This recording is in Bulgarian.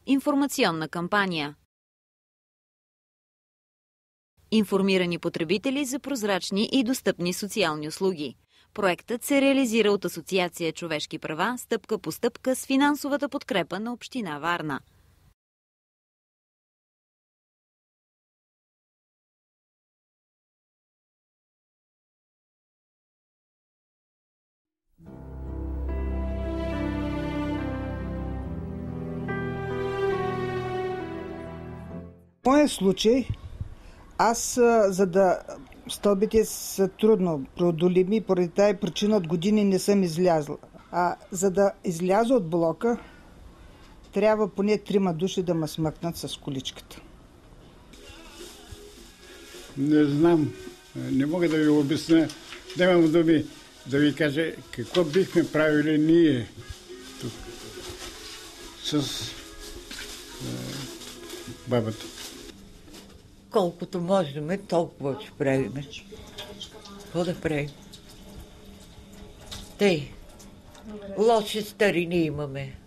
Информационна кампания. Информирани потребители за прозрачни и достъпни социални услуги. Проектът се реализира от Асоциация Човешки права стъпка по стъпка с финансовата подкрепа на Община Варна. В моя случай, за да стълбите са трудно преодолими, поради тази причина от години не съм излязла. За да изляза от блока, трябва поне 3 души да ме смъкнат с количката. Не знам, не мога да ви обясня. Нямам думи да ви кажа какво бихме правили ние тук с бабата. Колкото можем, толкова ще правим. Какво да правим? Тъй, лоши старини имаме.